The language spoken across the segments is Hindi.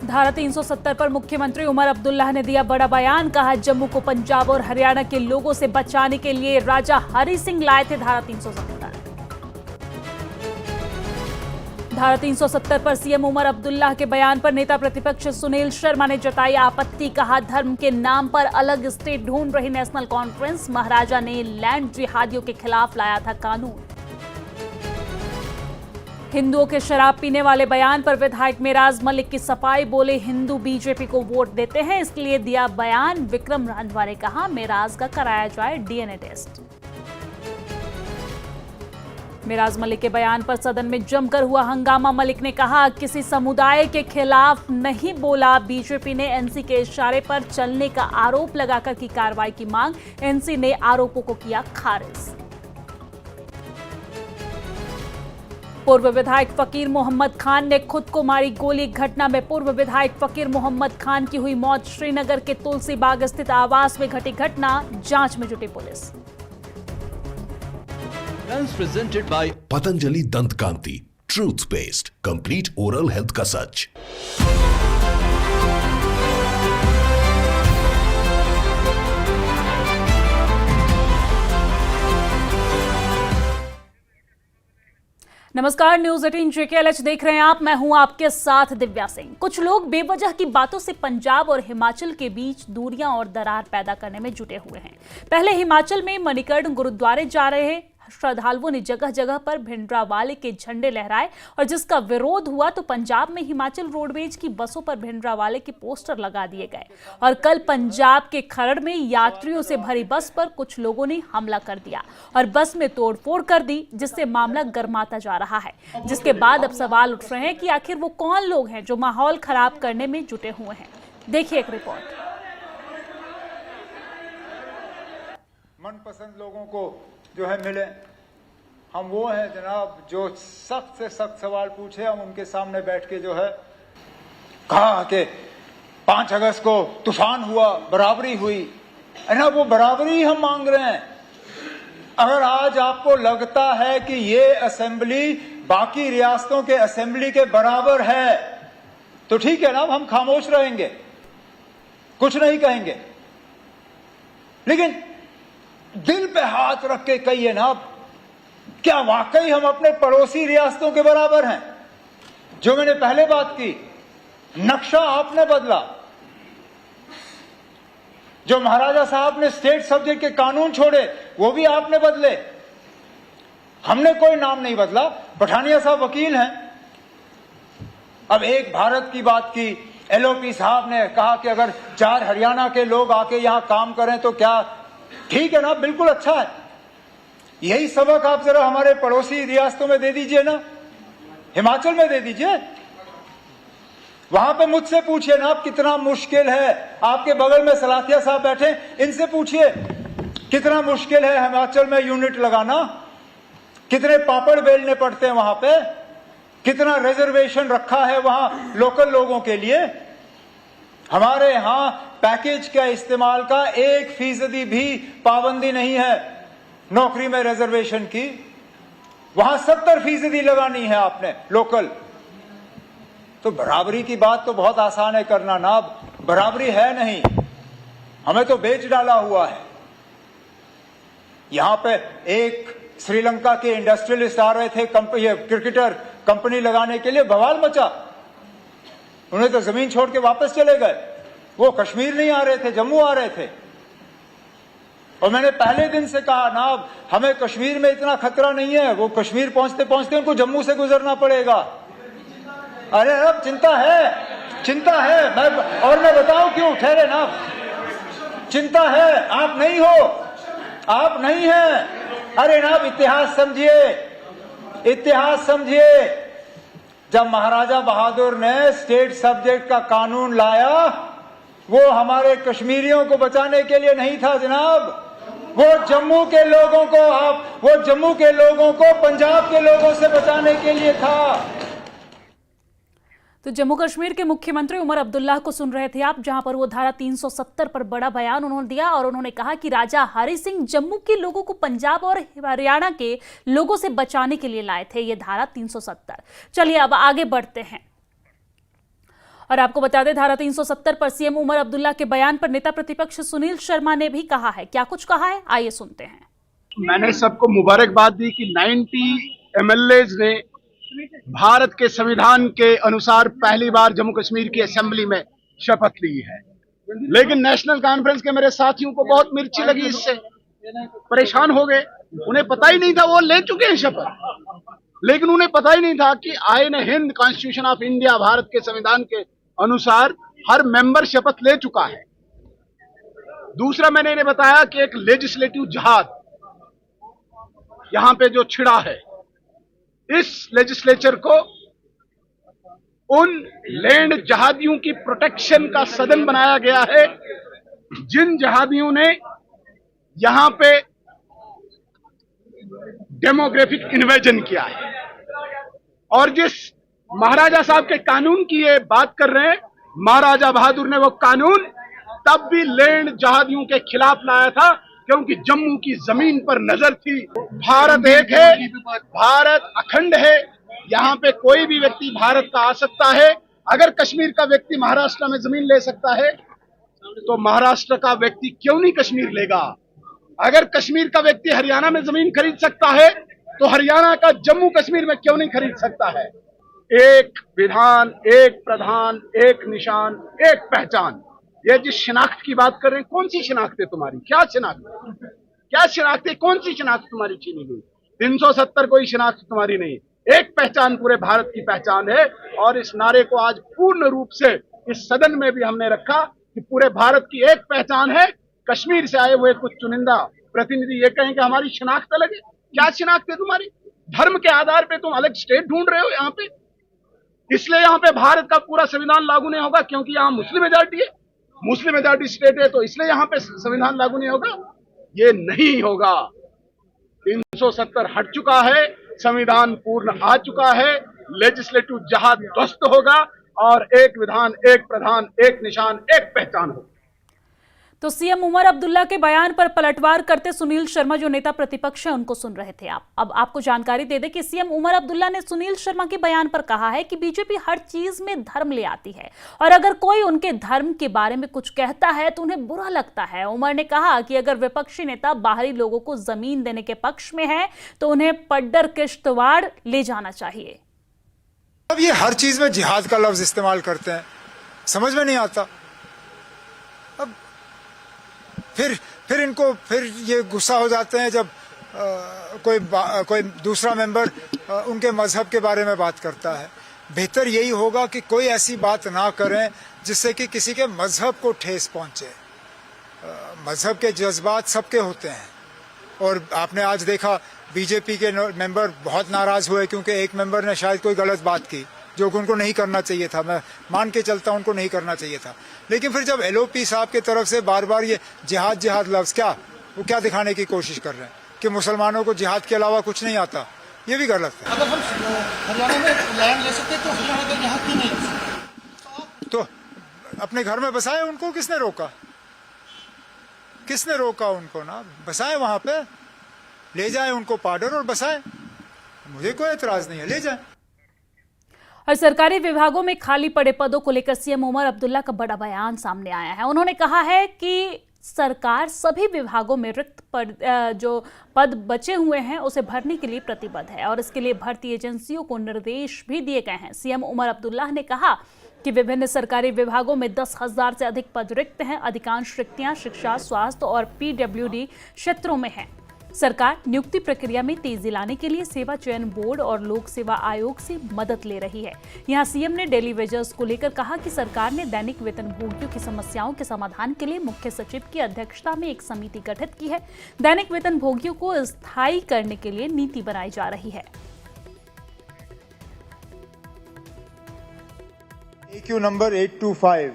धारा 370 पर मुख्यमंत्री उमर अब्दुल्ला ने दिया बड़ा बयान। कहा, जम्मू को पंजाब और हरियाणा के लोगों से बचाने के लिए राजा हरि सिंह लाए थे धारा 370। धारा 370 पर सीएम उमर अब्दुल्ला के बयान पर नेता प्रतिपक्ष सुनील शर्मा ने जताई आपत्ति। कहा, धर्म के नाम पर अलग स्टेट ढूंढ रही नेशनल कॉन्फ्रेंस। महाराजा ने लैंड जिहादियों के खिलाफ लाया था कानून। हिंदुओं के शराब पीने वाले बयान पर विधायक मेराज मलिक की सफाई। बोले, हिंदू बीजेपी को वोट देते हैं, इसलिए दिया बयान। विक्रम रंधवा ने कहा, मेराज का कराया जाए डीएनए टेस्ट। मेराज मलिक के बयान पर सदन में जमकर हुआ हंगामा। मलिक ने कहा, किसी समुदाय के खिलाफ नहीं बोला। बीजेपी ने एनसी के इशारे पर चलने का आरोप लगाकर की कार्रवाई की मांग। एनसी ने आरोपों को किया खारिज। पूर्व विधायक फकीर मोहम्मद खान ने खुद को मारी गोली। घटना में पूर्व विधायक फकीर मोहम्मद खान की हुई मौत। श्रीनगर के तुलसी बाग स्थित आवास में घटी घटना, जांच में जुटी police. Presented by Patanjali Dant Kanti, truth paste, complete oral health का सच। नमस्कार, न्यूज 18 JKLH देख रहे हैं आप। मैं हूं आपके साथ दिव्या सिंह। कुछ लोग बेवजह की बातों से पंजाब और हिमाचल के बीच दूरियां और दरार पैदा करने में जुटे हुए हैं। पहले हिमाचल में मणिकर्ण गुरुद्वारे जा रहे श्रद्धालुओं ने जगह जगह पर भिंडरावाले के झंडे लहराए और जिसका विरोध हुआ तो पंजाब में हिमाचल रोडवेज की बसों पर भिंडरावाले के पोस्टर लगा दिए गए। और कल पंजाब के खरड़ में यात्रियों से भरी बस पर कुछ लोगों ने हमला कर दिया और बस में तोड़फोड़ कर दी, जिससे मामला गर्माता जा रहा है। जिसके बाद अब सवाल उठ रहे हैं कि आखिर वो कौन लोग हैं जो माहौल खराब करने में जुटे हुए हैं। देखिए एक रिपोर्ट। मनपसंद लोगों को जो है मिले, हम वो हैं जनाब जो सख्त से सख्त सवाल पूछे, हम उनके सामने बैठ के जो है कहा कि 5 अगस्त को तूफान हुआ, बराबरी हुई है ना, वो बराबरी हम मांग रहे हैं। अगर आज आपको लगता है कि ये असेंबली बाकी रियासतों के असेंबली के बराबर है तो ठीक है ना, हम खामोश रहेंगे, कुछ नहीं कहेंगे। लेकिन दिल पे हाथ रख के कहिए ना, क्या वाकई हम अपने पड़ोसी रियासतों के बराबर हैं? जो मैंने पहले बात की, नक्शा आपने बदला। जो महाराजा साहब ने स्टेट सब्जेक्ट के कानून छोड़े वो भी आपने बदले। हमने कोई नाम नहीं बदला। पठानिया साहब वकील हैं। अब एक भारत की बात की, एलओपी साहब ने कहा कि अगर 4 हरियाणा के लोग आके यहां काम करें तो क्या ठीक है ना, बिल्कुल अच्छा है। यही सबक आप जरा हमारे पड़ोसी रियासतों में दे दीजिए ना, हिमाचल में दे दीजिए। वहां पे मुझसे पूछिए ना, आप कितना मुश्किल है। आपके बगल में सलाथिया साहब बैठे, इनसे पूछिए कितना मुश्किल है हिमाचल में यूनिट लगाना, कितने पापड़ बेलने पड़ते हैं वहां पे, कितना रिजर्वेशन रखा है वहां लोकल लोगों के लिए। हमारे यहां पैकेज का इस्तेमाल का 1% भी पाबंदी नहीं है नौकरी में रिजर्वेशन की। वहां 70% लगानी है आपने लोकल। तो बराबरी की बात तो बहुत आसान है करना ना, बराबरी है नहीं, हमें तो बेच डाला हुआ है। यहां पे एक श्रीलंका के इंडस्ट्रियलिस्ट आ रहे थे, क्रिकेटर कंपनी लगाने के लिए, बवाल मचा। उन्हें तो जमीन छोड़ के वापस चले गए। वो कश्मीर नहीं आ रहे थे, जम्मू आ रहे थे। और मैंने पहले दिन से कहा ना, हमें कश्मीर में इतना खतरा नहीं है। वो कश्मीर पहुंचते पहुंचते उनको जम्मू से गुजरना पड़ेगा। अरे अब चिंता है, चिंता है। मैं बताऊं क्यों, ठहरे ना, चिंता है। आप नहीं हो, आप नहीं हैं। अरे ना, इतिहास समझिए, इतिहास समझिए। जब महाराजा बहादुर ने स्टेट सब्जेक्ट का कानून लाया, वो हमारे कश्मीरियों को बचाने के लिए नहीं था जनाब, वो जम्मू के लोगों को, वो जम्मू के लोगों को पंजाब के लोगों से बचाने के लिए था। तो जम्मू कश्मीर के मुख्यमंत्री उमर अब्दुल्ला को सुन रहे थे आप, जहां पर वो धारा 370 पर बड़ा बयान उन्होंने दिया और उन्होंने कहा कि राजा हरि सिंह जम्मू के लोगों को पंजाब और हरियाणा के लोगों से बचाने के लिए लाए थे ये धारा 370। चलिए अब आगे बढ़ते हैं। और आपको बता दें, धारा 370 पर सीएम उमर अब्दुल्ला के बयान पर नेता प्रतिपक्ष सुनील शर्मा ने भी कहा है। क्या कुछ कहा है, आइए सुनते हैं। मैंने सबको मुबारकबाद दी कि 90 एमएलएज ने भारत के संविधान के अनुसार पहली बार जम्मू कश्मीर की असेंबली में शपथ ली है। लेकिन नेशनल कॉन्फ्रेंस के मेरे साथियों को बहुत मिर्ची लगी, इससे परेशान हो गए। उन्हें पता ही नहीं था, वो ले चुके हैं शपथ, लेकिन उन्हें पता ही नहीं था कि आईन Hind constitution of India Bharat के संविधान के अनुसार हर मेंबर शपथ ले चुका है। दूसरा, मैंने इन्हें बताया कि एक लेजिस्लेटिव जहाद यहां पे जो छिड़ा है, इस लेजिस्लेचर को उन लैंड जहादियों की प्रोटेक्शन का सदन बनाया गया है जिन जहादियों ने यहां पे डेमोग्राफिक इन्वेजन किया है। और जिस महाराजा साहब के कानून की ये बात कर रहे हैं, महाराजा बहादुर ने वो कानून तब भी लैंड जहादियों के खिलाफ लाया था, क्योंकि जम्मू की जमीन पर नजर थी। भारत एक है, भारत अखंड है, यहाँ पे कोई भी व्यक्ति भारत का आ सकता है। अगर कश्मीर का व्यक्ति महाराष्ट्र में जमीन ले सकता है तो महाराष्ट्र का व्यक्ति क्यों नहीं कश्मीर लेगा? अगर कश्मीर का व्यक्ति हरियाणा में जमीन खरीद सकता है तो हरियाणा का जम्मू कश्मीर में क्यों नहीं खरीद सकता है? एक विधान, एक प्रधान, एक निशान, एक पहचान। ये जिस शिनाख्त की बात कर रहे हैं, कौन सी शिनाख्त है तुम्हारी? क्या शिनाख्त? क्या शिनाख्त है? कौन सी शिनाख्त तुम्हारी छीनी गई? 370 कोई शिनाख्त तुम्हारी नहीं, एक पहचान पूरे भारत की पहचान है। और इस नारे को आज पूर्ण रूप से इस सदन में भी हमने रखा कि पूरे भारत की एक पहचान है। कश्मीर से आए हुए कुछ चुनिंदा प्रतिनिधि ये कहें कि हमारी शिनाख्त अलग है। क्या शिनाख्त है तुम्हारी? धर्म के आधार पर तुम अलग स्टेट ढूंढ रहे हो यहाँ पे, इसलिए यहाँ पे भारत का पूरा संविधान लागू नहीं होगा क्योंकि यहाँ मुस्लिम मेजॉरिटी है, मुस्लिम मेजॉरिटी स्टेट है, तो इसलिए यहाँ पे संविधान लागू नहीं होगा। ये नहीं होगा। 370 हट चुका है, संविधान पूर्ण आ चुका है, लेजिस्लेटिव जहाद ध्वस्त होगा और एक विधान, एक प्रधान, एक निशान, एक पहचान होगा। तो सीएम उमर अब्दुल्ला के बयान पर पलटवार करते सुनील शर्मा जो नेता प्रतिपक्ष है उनको सुन रहे थे आप। अब आपको जानकारी दे दें कि सीएम उमर अब्दुल्ला ने सुनील शर्मा के बयान पर कहा है कि बीजेपी हर चीज में धर्म ले आती है और अगर कोई उनके धर्म के बारे में कुछ कहता है तो उन्हें बुरा लगता है। उमर ने कहा कि अगर विपक्षी नेता बाहरी लोगों को जमीन देने के पक्ष में है तो उन्हें पड्डर किश्तवाड़ ले जाना चाहिए। अब ये हर चीज में जिहाद का लफ्ज इस्तेमाल करते हैं, समझ में नहीं आता। अब फिर इनको ये गुस्सा हो जाते हैं जब कोई दूसरा मेंबर उनके मजहब के बारे में बात करता है। बेहतर यही होगा कि कोई ऐसी बात ना करें जिससे कि किसी के मजहब को ठेस पहुंचे। मजहब के जज्बात सबके होते हैं और आपने आज देखा बीजेपी के मेंबर बहुत नाराज हुए क्योंकि एक मेंबर ने शायद कोई गलत बात की जो उनको नहीं करना चाहिए था। मैं मान के चलता उनको नहीं करना चाहिए था, लेकिन फिर जब एलओपी साहब की तरफ से बार बार ये जिहाद लफ्ज वो क्या दिखाने की कोशिश कर रहे हैं कि मुसलमानों को जिहाद के अलावा कुछ नहीं आता, ये भी गलत है। अगर हम हरियाणा में लैंड ले सकते तो हरियाणा का यहाँ क्यों नहीं ले सकते? तो अपने घर में बसाए, उनको किसने रोका? किसने रोका उनको? ना बसाए, वहां पे ले जाए उनको पार्डर और बसाए, मुझे कोई एतराज नहीं है, ले जाए। और सरकारी विभागों में खाली पड़े पदों को लेकर सीएम उमर अब्दुल्ला का बड़ा बयान सामने आया है। उन्होंने कहा है कि सरकार सभी विभागों में रिक्त जो पद बचे हुए हैं उसे भरने के लिए प्रतिबद्ध है और इसके लिए भर्ती एजेंसियों को निर्देश भी दिए गए हैं। सीएम उमर अब्दुल्ला ने कहा कि विभिन्न सरकारी विभागों में 10,000 से अधिक पद रिक्त हैं। अधिकांश रिक्तियां शिक्षा, स्वास्थ्य और पीडब्ल्यूडी क्षेत्रों में हैं। सरकार नियुक्ति प्रक्रिया में तेजी लाने के लिए सेवा चयन बोर्ड और लोक सेवा आयोग से मदद ले रही है। यहां सीएम ने डेली वेजर्स को लेकर कहा कि सरकार ने दैनिक वेतनभोगियों की समस्याओं के समाधान के लिए मुख्य सचिव की अध्यक्षता में एक समिति गठित की है। दैनिक वेतनभोगियों को स्थायी करने के लिए नीति बनाई जा रही है। AQ number 825.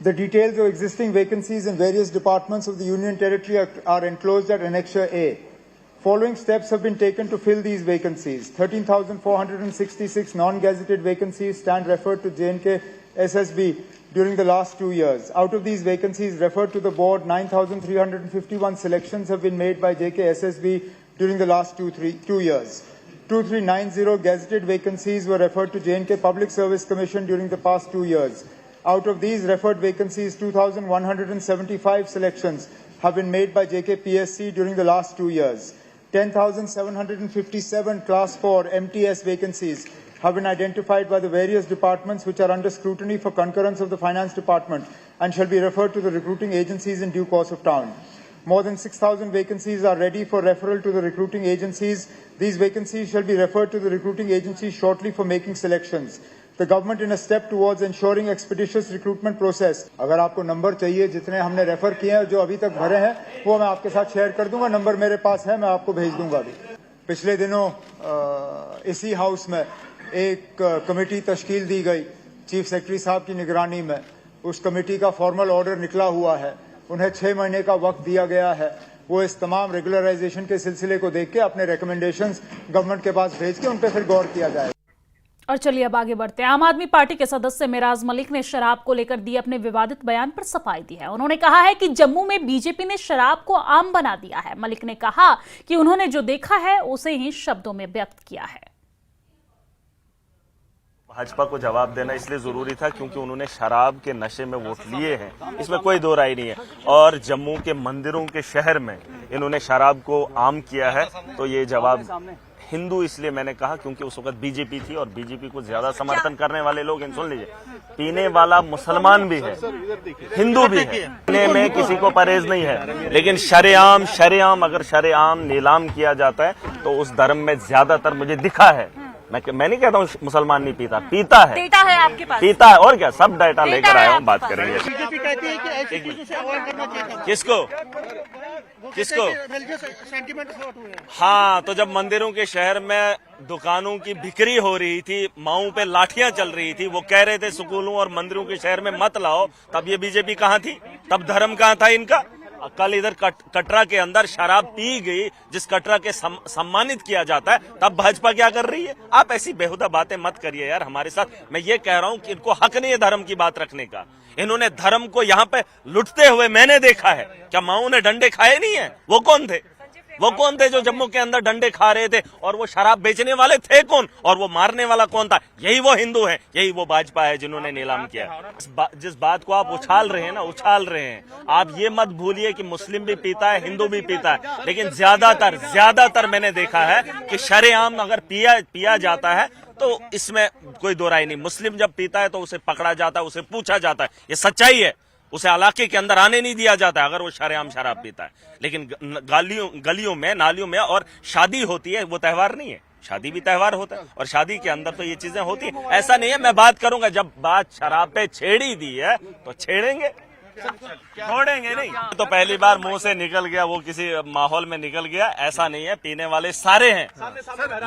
The details of existing vacancies in various departments of the Union Territory are enclosed at Annexure A. Following steps have been taken to fill these vacancies. 13,466 non-gazetted vacancies stand referred to J&K SSB during the last 2 years. Out of these vacancies referred to the board, 9,351 selections have been made by JK SSB during the last two years. 2390 gazetted vacancies were referred to J&K Public Service Commission during the past 2 years. Out of these referred vacancies, 2,175 selections have been made by JK PSC during the last 2 years. 10,757 Class 4 MTS vacancies have been identified by the various departments which are under scrutiny for concurrence of the Finance Department and shall be referred to the recruiting agencies in due course of time. More than 6,000 vacancies are ready for referral to the recruiting agencies. These vacancies shall be referred to the recruiting agencies shortly for making selections. The government in a step towards ensuring expeditious recruitment process. अगर आपको नंबर चाहिए जितने हमने रेफर किए हैं जो अभी तक भरे हैं वो मैं आपके साथ शेयर कर दूंगा. नंबर मेरे पास है, मैं आपको भेज दूंगा अभी. पिछले दिनों इसी हाउस में एक कमेटी तश्कील दी गई चीफ सेक्रेटरी साहब की निगरानी में. उस कमेटी का फॉर्मल ऑर्डर निकला हुआ है. उन्हें 6 महीने का वक्त दिया गया है. वो इस तमाम रेगुलराइजेशन के सिलसिले को देख के अपने रिकमेंडेशंस गवर्नमेंट के पास भेज के उन पर फिर गौर किया जाए. और चलिए अब आगे बढ़ते हैं। आम आदमी पार्टी के सदस्य मेराज मलिक ने शराब को लेकर दिए अपने विवादित बयान पर सफाई दी है। उन्होंने कहा है कि जम्मू में बीजेपी ने शराब को आम बना दिया है। मलिक ने कहा कि उन्होंने जो देखा है उसे ही शब्दों में व्यक्त किया है। भाजपा को जवाब देना इसलिए जरूरी था क्योंकि उन्होंने शराब के नशे में वोट लिए हैं, इसमें कोई दो राय नहीं है। और जम्मू के मंदिरों के शहर में इन्होंने शराब को आम किया है, तो ये जवाब हिंदू इसलिए मैंने कहा क्योंकि उस वक्त बीजेपी थी और बीजेपी को ज्यादा समर्थन करने वाले लोग, सुन लीजिए, पीने वाला मुसलमान भी है, हिंदू भी है, पीने में किसी को परहेज नहीं है, लेकिन शरेआम अगर शरेआम नीलाम किया जाता है तो उस धर्म में ज्यादातर मुझे दिखा है, मैं नहीं कहता हूँ मुसलमान नहीं पीता, पीता है, डेटा है आपके पास, पीता है, और क्या, सब डाटा लेकर आया हूँ, बात करेंगे। बीजेपी कहती है कि ऐसी चीजों से अवॉइड करना चाहिए। किसको सेंटीमेंट हर्ट हुए हैं। हाँ, तो जब मंदिरों के शहर में दुकानों की बिक्री हो रही थी, माओं पे लाठियां चल रही थी, वो कह रहे थे स्कूलों और मंदिरों के शहर में मत लाओ, तब ये बीजेपी कहाँ थी, तब धर्म कहाँ था इनका। कल इधर कटरा के अंदर शराब पी गई, जिस कटरा के सम्मानित किया जाता है, तब भाजपा क्या कर रही है। आप ऐसी बेहुदा बातें मत करिए यार हमारे साथ। मैं ये कह रहा हूं कि इनको हक नहीं है धर्म की बात रखने का। इन्होंने धर्म को यहाँ पे लुटते हुए मैंने देखा है। क्या माओं ने डंडे खाए नहीं है? वो कौन थे जो जम्मू के अंदर डंडे खा रहे थे? और वो शराब बेचने वाले थे कौन? और वो मारने वाला कौन था? यही वो हिंदू है, यही वो भाजपा है जिन्होंने नीलाम किया। जिस बात को आप उछाल रहे हैं, आप ये मत भूलिए कि मुस्लिम भी पीता है, हिंदू भी पीता है, लेकिन ज्यादातर मैंने देखा है कि शरेआम अगर पिया जाता है तो इसमें कोई दो राय नहीं। मुस्लिम जब पीता है तो उसे पकड़ा जाता है, उसे पूछा जाता है, ये सच्चाई है। उसे इलाके के अंदर आने नहीं दिया जाता अगर वो शरेआम शराब पीता है। लेकिन गलियों में, नालियों में और शादी होती है, वो त्योहार नहीं है। शादी भी त्योहार होता है और शादी के अंदर तो ये चीजें होती है। ऐसा नहीं है, मैं बात करूंगा, जब बात शराब पे छेड़ी दी है तो छेड़ेंगे, छोड़ेंगे नहीं। तो पहली बार मुंह से निकल गया, वो किसी माहौल में निकल गया, ऐसा नहीं है। पीने वाले सारे हैं,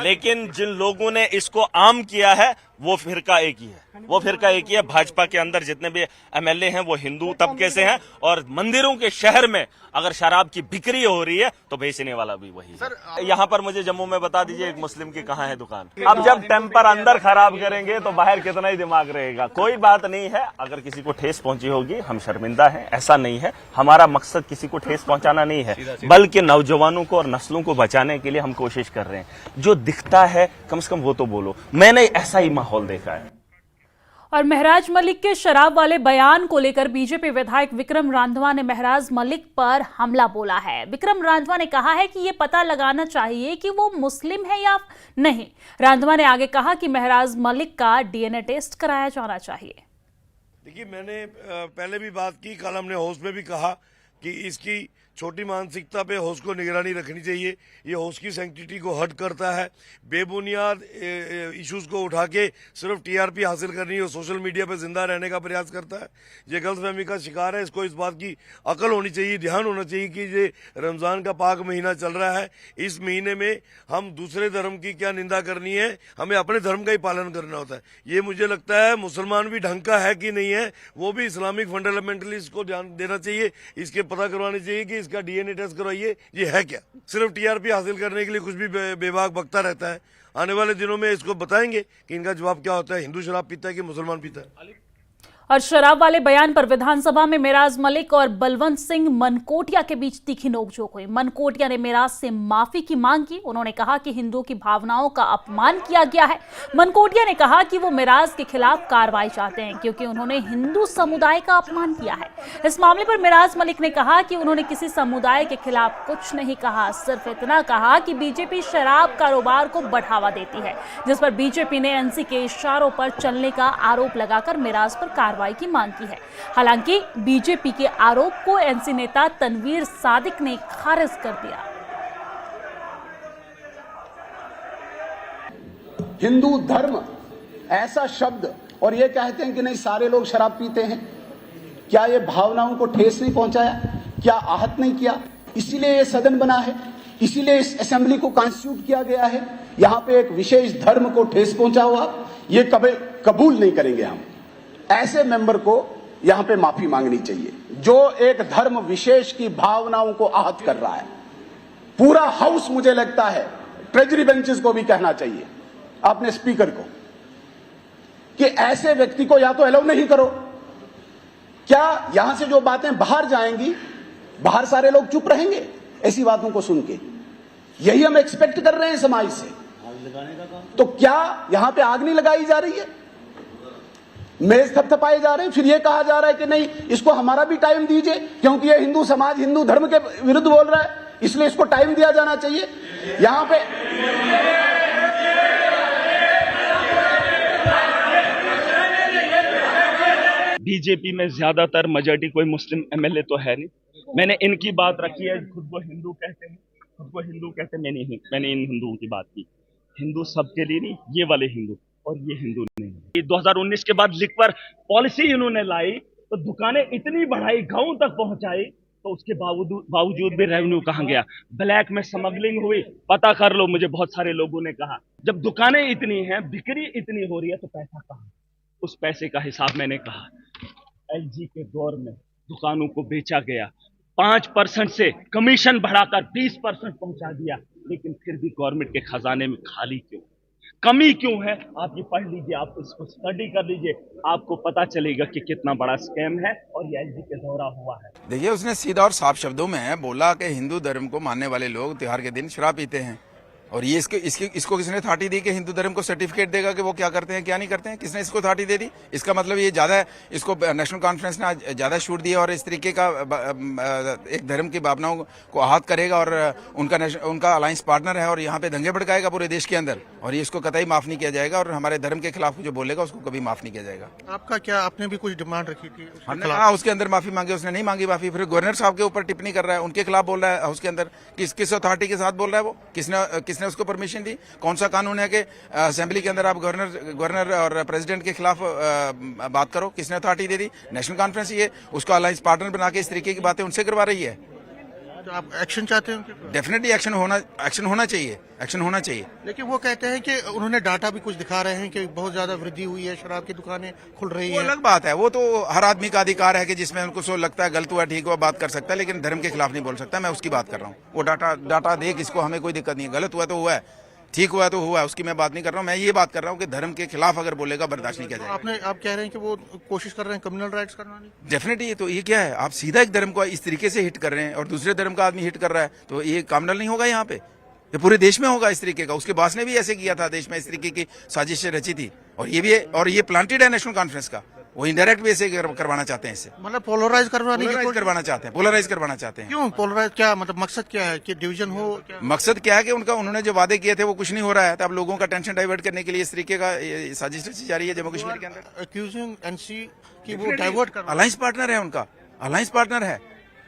लेकिन जिन लोगों ने इसको आम किया है वो फिरका एक ही है। भाजपा के अंदर जितने भी एमएलए हैं वो हिंदू तबके से हैं, और मंदिरों के शहर में अगर शराब की बिक्री हो रही है तो बेचने वाला भी वही है। यहाँ पर मुझे जम्मू में बता दीजिए एक मुस्लिम की कहाँ है दुकान। अब जब टेम्पर अंदर खराब करेंगे तो बाहर कितना ही दिमाग रहेगा। कोई बात नहीं है, अगर किसी को ठेस पहुंची होगी हम शर्मिंदा हैं, ऐसा नहीं है। हमारा मकसद किसी को ठेस पहुंचाना नहीं है, बल्कि नौजवानों को और नस्लों को बचाने के लिए हम कोशिश कर रहे हैं। जो दिखता है कम से कम वो तो बोलो। मैंने ऐसा ही माहौल देखा है। और महराज मलिक के शराब वाले बयान को लेकर बीजेपी विधायक विक्रम रांधवा ने महराज मलिक पर हमला बोला है। विक्रम रांधवा ने कहा है कि ये पता लगाना चाहिए कि वो मुस्लिम है या नहीं। रांधवा ने आगे कहा कि महराज मलिक का डीएनए टेस्ट कराया जाना चाहिए। देखिए, मैंने पहले भी बात की, कल हमने हाउस में भी कहा कि इसकी छोटी मानसिकता पे हाउस को निगरानी रखनी चाहिए। ये हाउस की सैंक्टिटी को हर्ट करता है। बेबुनियाद इश्यूज को उठा के सिर्फ टीआरपी हासिल करनी और सोशल मीडिया पे जिंदा रहने का प्रयास करता है। ये गलतफहमी का शिकार है। इसको इस बात की अकल होनी चाहिए, ध्यान होना चाहिए कि ये रमजान का पाक महीना चल रहा है। इस महीने में हम दूसरे धर्म की क्या निंदा करनी है, हमें अपने धर्म का ही पालन करना होता है। ये मुझे लगता है मुसलमान भी ढंग का है कि नहीं है, वो भी इस्लामिक फंडामेंटलिस्ट को ध्यान देना चाहिए। इसके पता करवानी चाहिए कि इसका डीएनए टेस्ट करवाइए, ये है क्या। सिर्फ टीआरपी हासिल करने के लिए कुछ भी बेबाक बकता रहता है। आने वाले दिनों में इसको बताएंगे कि इनका जवाब क्या होता है, हिंदू शराब पीता है कि मुसलमान पीता है। और शराब वाले बयान पर विधानसभा में मेराज मलिक और बलवंत सिंह मनकोटिया के बीच तीखी नोकझोंक हुई। मनकोटिया ने मेराज से माफी की मांग की। उन्होंने कहा कि हिंदुओं की भावनाओं का अपमान किया गया है। मनकोटिया ने कहा कि वो मेराज के खिलाफ कार्रवाई चाहते हैं क्योंकि उन्होंने हिंदू समुदाय का अपमान किया है। इस मामले पर मेराज मलिक ने कहा कि उन्होंने किसी समुदाय के खिलाफ कुछ नहीं कहा, सिर्फ इतना कहा कि बीजेपी शराब कारोबार को बढ़ावा देती है, जिस पर बीजेपी ने एनसी के इशारों पर चलने का आरोप लगाकर मेराज पर कार्रवाई की मांग की है। हालांकि बीजेपी के आरोप को एनसी नेता तनवीर सादिक ने खारिज कर दिया। हिंदू धर्म ऐसा शब्द, और ये कहते हैं कि नहीं सारे लोग शराब पीते हैं। क्या ये भावनाओं को ठेस नहीं पहुंचाया? क्या आहत नहीं किया? इसीलिए ये सदन बना है, इसीलिए इस असेंबली को कॉन्स्टिट्यूट किया गया है। यहां पे एक विशेष धर्म को ठेस पहुंचाओ आप, ये कभी कबूल नहीं करेंगे हम। ऐसे मेंबर को यहां पे माफी मांगनी चाहिए जो एक धर्म विशेष की भावनाओं को आहत कर रहा है। पूरा हाउस, मुझे लगता है ट्रेजरी बेंचेस को भी कहना चाहिए, अपने स्पीकर को, कि ऐसे व्यक्ति को या तो अलाउ नहीं करो। क्या यहां से जो बातें बाहर जाएंगी, बाहर सारे लोग चुप रहेंगे ऐसी बातों को सुन के? यही हम एक्सपेक्ट कर रहे हैं समाज से। तो क्या यहां पे आग नहीं लगाई जा रही है? मेज थपथपाए जा रहे हैं, फिर ये कहा जा रहा है कि नहीं इसको हमारा भी टाइम दीजिए क्योंकि ये हिंदू समाज हिंदू धर्म के विरुद्ध बोल रहा है, इसलिए इसको टाइम दिया जाना चाहिए। यहां पे बीजेपी में ज्यादातर मेजॉरिटी कोई मुस्लिम एमएलए तो है नहीं। मैंने इनकी बात रखी है, खुद को हिंदू कहते हैं, मैंने इन हिंदुओं की बात की। हिंदू सबके लिए नहीं, ये वाले हिंदू और ये हिंदू नहीं। 2019 के बाद लिक्वर पॉलिसी इन्होंने लाई तो दुकानें इतनी बढ़ाई, गांव तक पहुंचाई, तो उसके बावजूद भी रेवेन्यू कहां गया? ब्लैक में स्मगलिंग हुई, पता कर लो। मुझे बहुत सारे लोगों ने कहा जब दुकानें इतनी हैं, बिक्री इतनी हो रही है, तो पैसा कहां? उस पैसे का हिसाब मैंने कहा। एलजी के दौर में दुकानों को बेचा गया, 5% से कमीशन बढ़ाकर 20% पहुंचा दिया, लेकिन फिर भी गवर्नमेंट के खजाने में खाली क्यों, कमी क्यों है? आप ये पढ़ लीजिए, आप इसको स्टडी कर लीजिए, आपको पता चलेगा कि कितना बड़ा स्कैम है और ये एलजी के दौरा हुआ है। देखिए, उसने सीधा और साफ शब्दों में बोला कि हिंदू धर्म को मानने वाले लोग त्योहार के दिन शराब पीते हैं, और ये इसको किसने अथॉरिटी दी कि हिंदू धर्म को सर्टिफिकेट देगा कि वो क्या करते हैं क्या नहीं करते हैं? किसने इसको अथॉरिटी दे दी? इसका मतलब ये ज्यादा, इसको नेशनल कॉन्फ्रेंस ने ज्यादा छूट दी और इस तरीके का एक धर्म की भावनाओं को आहत करेगा और उनका अलायंस पार्टनर है और यहाँ पे दंगे भड़काएगा पूरे देश के अंदर, और ये इसको कतई माफ नहीं किया जाएगा। और हमारे धर्म के खिलाफ जो बोलेगा उसको कभी माफ नहीं किया जाएगा। आपका क्या, आपने भी कुछ डिमांड रखी थी? हाँ, उसके अंदर माफी मांगी, उसने नहीं मांगी माफी। फिर गवर्नर साहब के ऊपर टिप्पणी कर रहा है, उनके खिलाफ बोल रहा है हाउस के अंदर। किस अथॉरिटी के साथ बोल रहा है वो? किसने उसको परमिशन दी? कौन सा कानून है कि असेंबली के अंदर आप गवर्नर और प्रेसिडेंट के खिलाफ बात करो? किसने अथॉरिटी दे दी? नेशनल कॉन्फ्रेंस ये उसको अलायंस पार्टनर बना के इस तरीके की बातें उनसे करवा रही है। तो आप एक्शन चाहते हैं? डेफिनेटली एक्शन होना चाहिए। लेकिन वो कहते हैं कि उन्होंने डाटा भी कुछ दिखा रहे हैं कि बहुत ज्यादा वृद्धि हुई है, शराब की दुकानें खुल रही है। है। अलग बात है, वो तो हर आदमी का अधिकार है कि जिसमें उनको सो लगता है गलत हुआ ठीक हुआ बात कर सकता है, लेकिन धर्म के खिलाफ नहीं बोल सकता। मैं उसकी बात कर रहा हूँ। वो डाटा देख, इसको हमें कोई दिक्कत नहीं है। गलत हुआ तो हुआ है, ठीक हुआ तो हुआ, उसकी मैं बात नहीं कर रहा हूँ। मैं ये बात कर रहा हूँ कि धर्म के खिलाफ अगर बोलेगा बर्दाश्त नहीं किया जाएगा। आप कह रहे हैं कि वो कोशिश कर रहे हैं कम्युनल राइट्स करना? डेफिनेटली। तो ये क्या है, आप सीधा एक धर्म को इस तरीके से हिट कर रहे हैं और दूसरे धर्म का आदमी हिट कर रहा है, तो ये कम्युनल नहीं होगा यहाँ पे, ये पूरे देश में होगा इस तरीके का। उसके बॉस ने भी ऐसे किया था, देश में इस तरीके की साजिशें रची थी, और ये प्लांटेड है नेशनल कॉन्फ्रेंस का। वो इनडायरेक्ट वे से करवाना चाहते हैं इसे, मतलब पोलराइज करवाना चाहते हैं। क्यों पोलराइज? क्या मतलब मकसद क्या है कि डिवीजन हो? मकसद क्या है कि उन्होंने जो वादे किए थे वो कुछ नहीं हो रहा है, तो अब लोगों का टेंशन डाइवर्ट करने के लिए इस तरीके का साजिश रची जा रही है जम्मू कश्मीर के अंदर। एक्यूजिंग एनसी की वो डाइवर्ट कर, अलायंस पार्टनर है उनका, अलायंस पार्टनर है।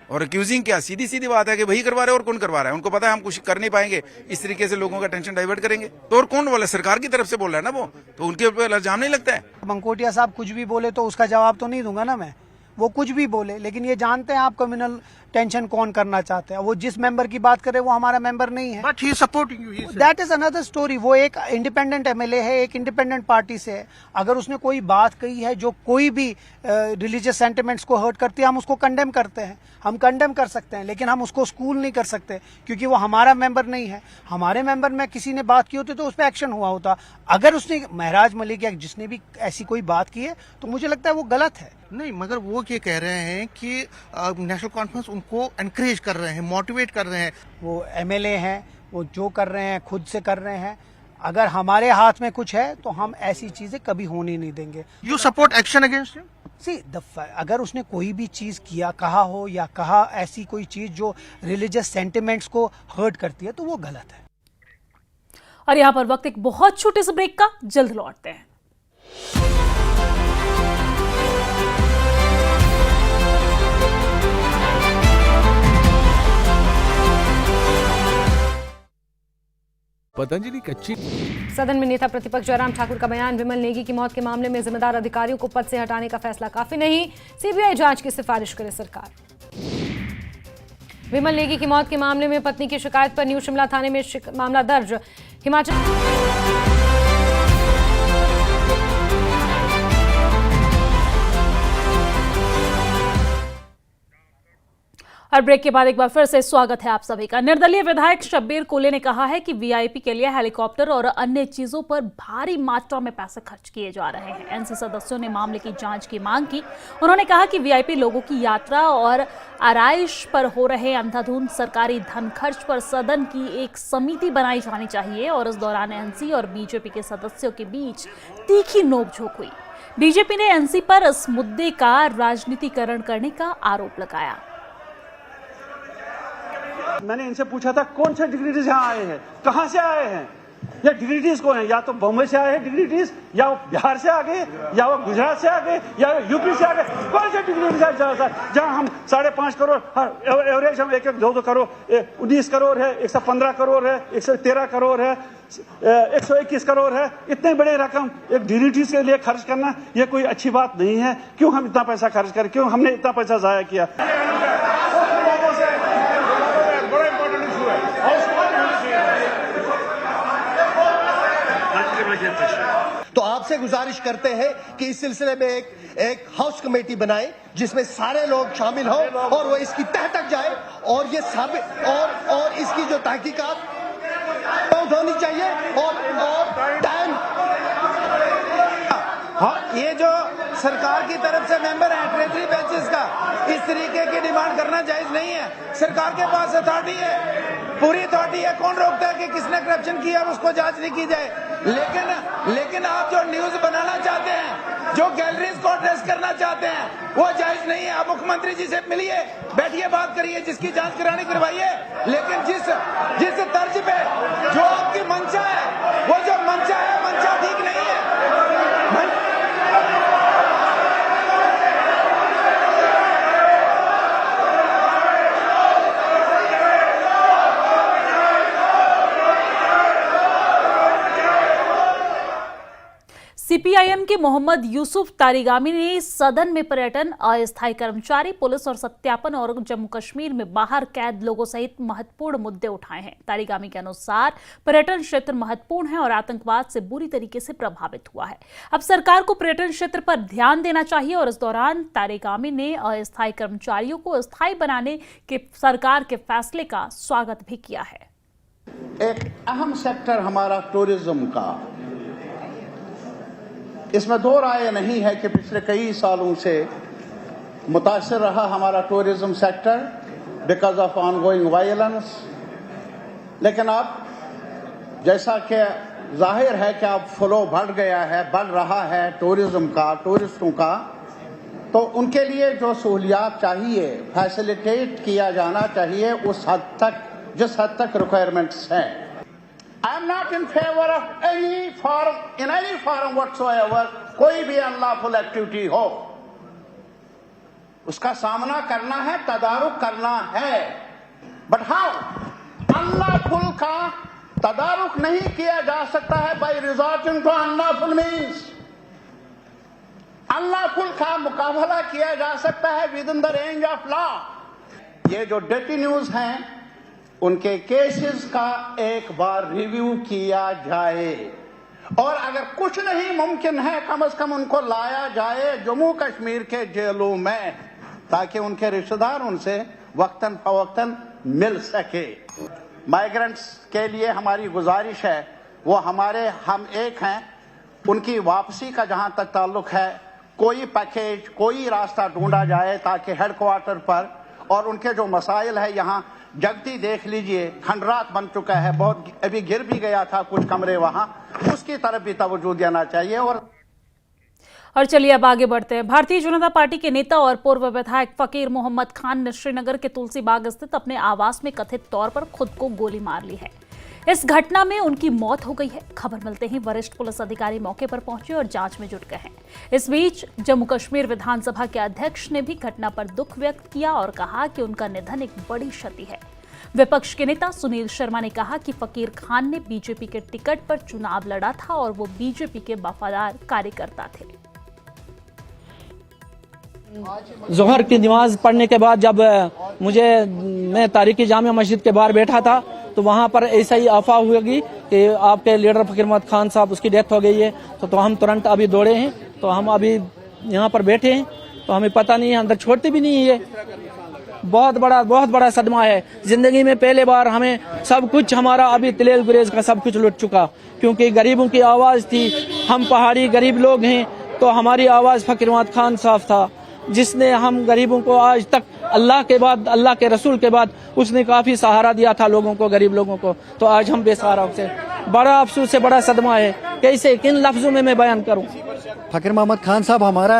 और एक्यूजिंग क्या, सीधी बात है कि वही करवा रहे हैं और कौन करवा रहा है? उनको पता है हम कुछ कर नहीं पाएंगे, इस तरीके से लोगों का टेंशन डाइवर्ट करेंगे। तो और कौन बोला? सरकार की तरफ से बोल रहा है ना वो, तो उनके ऊपर इल्जाम नहीं लगता है। मनकोटिया साहब कुछ भी बोले तो उसका जवाब तो नहीं दूंगा ना मैं। वो कुछ भी बोले, लेकिन ये जानते हैं आप कम्युनल टेंशन कौन करना चाहते हैं। वो जिस मेंबर की बात करे वो हमारा मेंबर नहीं है। But he supporting you, that is another story. वो एक इंडिपेंडेंट एमएलए है, एक इंडिपेंडेंट पार्टी से है। अगर उसने कोई बात कही है जो कोई भी रिलीजियस सेंटिमेंट्स को हर्ट करती है, हम उसको कंडेम करते हैं, हम कंडेम कर सकते हैं, लेकिन हम उसको स्कूल नहीं कर सकते क्योंकि वो हमारा मेंबर नहीं है। हमारे मेंबर में किसी ने बात की होती तो उस पर एक्शन हुआ होता। अगर उसने महराज मलिक या जिसने भी ऐसी कोई बात की है तो मुझे लगता है वो गलत है। नहीं, मगर वो ये कह रहे हैं कि नेशनल कॉन्फ्रेंस उनको एनकरेज कर रहे हैं, मोटिवेट कर रहे हैं। वो एमएलए हैं, वो जो कर रहे हैं खुद से कर रहे हैं। अगर हमारे हाथ में कुछ है तो हम ऐसी चीजें कभी होने नहीं देंगे। You support action against him? अगर उसने कोई भी चीज किया, कहा हो या कहा ऐसी कोई चीज जो रिलीजियस सेंटिमेंट्स को हर्ट करती है तो वो गलत है। और यहाँ पर वक्त एक बहुत छोटे से ब्रेक का, जल्द लौटते हैं। पतंजलि कच्ची। सदन में नेता प्रतिपक्ष जयराम ठाकुर का बयान, विमल नेगी की मौत के मामले में जिम्मेदार अधिकारियों को पद से हटाने का फैसला काफी नहीं, सीबीआई जांच की सिफारिश करे सरकार। विमल नेगी की मौत के मामले में पत्नी की शिकायत पर न्यू शिमला थाने में मामला दर्ज। हिमाचल और ब्रेक के बाद एक बार फिर से स्वागत है आप सभी का। निर्दलीय विधायक शब्बीर कोले ने कहा है कि वीआईपी के लिए हेलीकॉप्टर और अन्य चीजों पर भारी मात्रा में पैसे खर्च किए जा रहे हैं। एनसी सदस्यों ने मामले की जांच की मांग की। उन्होंने कहा कि वीआईपी लोगों की यात्रा और आराइश पर हो रहे अंधाधुंध सरकारी धन खर्च पर सदन की एक समिति बनाई जानी चाहिए। और इस दौरान एनसी और बीजेपी के सदस्यों के बीच तीखी नोकझोंक हुई। बीजेपी ने एनसी पर इस मुद्दे का राजनीतिकरण करने का आरोप लगाया। मैंने इनसे पूछा था कौन से डिग्निटीज यहाँ आए हैं, कहाँ से आए हैं, या डिग्निटीज कौन है? या तो बम्बई से आए हैं डिग्निटीज, या वो बिहार से आ गए, या वो गुजरात से आ गए, या यूपी से आ गए। कौन से डिग्निटीज है जहाँ हम 5.5 करोड़ एवरेज, हम 1-2 करोड़, 19 करोड़ है, 115 करोड़ है, 113 करोड़ है, 121 करोड़ है। इतने बड़े रकम एक डिग्निटीज के लिए खर्च करना ये कोई अच्छी बात नहीं है। क्यों हम इतना पैसा खर्च करें? क्यों हमने इतना पैसा जाया किया? तो आपसे गुजारिश करते हैं कि इस सिलसिले में एक हाउस कमेटी बनाएं जिसमें सारे लोग शामिल हों और वो इसकी तह तक जाए और ये साबित और इसकी जो तहकीकात होनी चाहिए और टाइम। हाँ, ये जो सरकार की तरफ से मेंबर है टेरिटरी बेंचेस का, इस तरीके की डिमांड करना जायज नहीं है। सरकार के पास अथॉरिटी है, पूरी अथॉरिटी है। कौन रोकता है कि किसने करप्शन किया और उसको जांच नहीं की जाए? लेकिन आप जो न्यूज बनाना चाहते हैं, जो गैलरीज को एड्रेस करना चाहते हैं, वो जायज नहीं है। आप मुख्यमंत्री जी से मिलिए, बैठिए, बात करिए, जिसकी जांच करानी करवाइए। लेकिन जिस तर्ज पे जो आपकी मंशा है, वो जो मंशा है, मंशा ठीक नहीं है। सीपीआईएम के मोहम्मद यूसुफ तारिगामी ने सदन में पर्यटन, अस्थायी कर्मचारी, पुलिस और सत्यापन और जम्मू कश्मीर में बाहर कैद लोगों सहित महत्वपूर्ण मुद्दे उठाए हैं। तारिगामी के अनुसार पर्यटन क्षेत्र महत्वपूर्ण है और आतंकवाद से बुरी तरीके से प्रभावित हुआ है। अब सरकार को पर्यटन क्षेत्र पर ध्यान देना चाहिए। और इस दौरान तारिगामी ने अस्थायी कर्मचारियों को स्थायी बनाने के सरकार के फैसले का स्वागत भी किया है। एक अहम सेक्टर हमारा टूरिज्म का, इसमें दो राय नहीं है कि पिछले कई सालों से मुतासर रहा हमारा tourism sector because of ongoing violence. लेकिन अब जैसा कि जाहिर है कि अब फ्लो बढ़ गया है, बढ़ रहा है टूरिज्म का, टूरिस्टों का, तो उनके लिए जो सहूलियात चाहिए, फैसिलिटेट किया जाना चाहिए उस हद तक, जिस हद तक रिक्वायरमेंट्स हैं। I am not in favor of any forum, in any forum whatsoever, कोई भी अनलॉफुल एक्टिविटी हो, उसका सामना करना है, तदारुक करना है। But how? अनलॉफुल का तदारुक नहीं किया जा सकता है by resorting to unlawful means. Unlawful का मुकाबला किया जा सकता है within the range of law. ये जो डर्टी न्यूज हैं उनके केसेस का एक बार रिव्यू किया जाए और अगर कुछ नहीं मुमकिन है कम से कम उनको लाया जाए जम्मू कश्मीर के जेलों में ताकि उनके रिश्तेदार उनसे वक्तन फवक्तन मिल सके। माइग्रेंट्स के लिए हमारी गुजारिश है वो हम एक हैं, उनकी वापसी का जहां तक ताल्लुक है कोई पैकेज कोई रास्ता ढूंढा जाए ताकि हेडक्वार्टर पर और उनके जो मसाइल है यहाँ जगती देख लीजिए खंडरात बन चुका है, बहुत अभी गिर भी गया था कुछ कमरे वहां, उसकी तरफ भी तवज्जो देना चाहिए। और चलिए अब आगे बढ़ते हैं। भारतीय जनता पार्टी के नेता और पूर्व विधायक फकीर मोहम्मद खान ने श्रीनगर के तुलसी बाग स्थित अपने आवास में कथित तौर पर खुद को गोली मार ली है। इस घटना में उनकी मौत हो गई है। खबर मिलते ही वरिष्ठ पुलिस अधिकारी मौके पर पहुंचे और जांच में जुट गए हैं। इस बीच जम्मू कश्मीर विधानसभा के अध्यक्ष ने भी घटना पर दुख व्यक्त किया और कहा कि उनका निधन एक बड़ी क्षति है। विपक्ष के नेता सुनील शर्मा ने कहा कि फकीर खान ने बीजेपी के टिकट पर चुनाव लड़ा था और वो बीजेपी के वफादार कार्यकर्ता थे। जोहर की नमाज पढ़ने के बाद जब मैं तारीकी जामिया मस्जिद के बाहर बैठा था तो वहां पर ऐसा ही अफवाह हुई कि आपके लीडर फकीर मोहम्मद खान साहब उसकी डेथ हो गई है। तो हम तुरंत अभी दौड़े हैं, तो हम अभी यहाँ पर बैठे हैं, तो हमें पता नहीं है, अंदर छोड़ते भी नहीं है। बहुत बड़ा सदमा है। जिंदगी में पहले बार हमें सब कुछ हमारा अभी तिलेल गुरेज का सब कुछ लुट चुका, क्योंकि गरीबों की आवाज थी। हम पहाड़ी गरीब लोग हैं, तो हमारी आवाज फकीर मोहम्मद खान साहब था, जिसने हम गरीबों को आज तक अल्लाह के बाद अल्लाह के रसूल के बाद उसने काफी सहारा दिया था लोगों को, गरीब लोगों को। तो आज हम बेसहारा से बड़ा अफसोस है, बड़ा सदमा है। कैसे किन लफ्जों में मैं बयान करूं। फकीर मोहम्मद खान साहब हमारा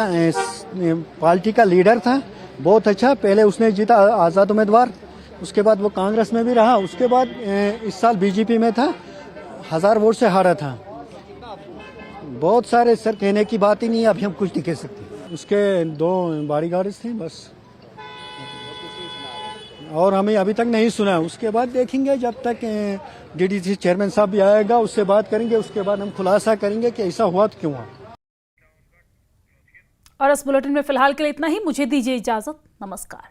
पार्टी का लीडर था, बहुत अच्छा। पहले उसने जीता आजाद उम्मीदवार, उसके बाद वो कांग्रेस में भी रहा, उसके बाद इस साल बीजेपी में था, 1000 वोट से हारा था। बहुत सारे सर कहने की बात ही नहीं है, अभी हम कुछ नहीं कह सकते। उसके 2 बॉडीगार्ड्स थे बस, और हमें अभी तक नहीं सुना। उसके बाद देखेंगे, जब तक डीडीसी चेयरमैन साहब भी आएगा उससे बात करेंगे, उसके बाद हम खुलासा करेंगे कि ऐसा हुआ तो क्यों हुआ। और इस बुलेटिन में फिलहाल के लिए इतना ही। मुझे दीजिए इजाजत। नमस्कार।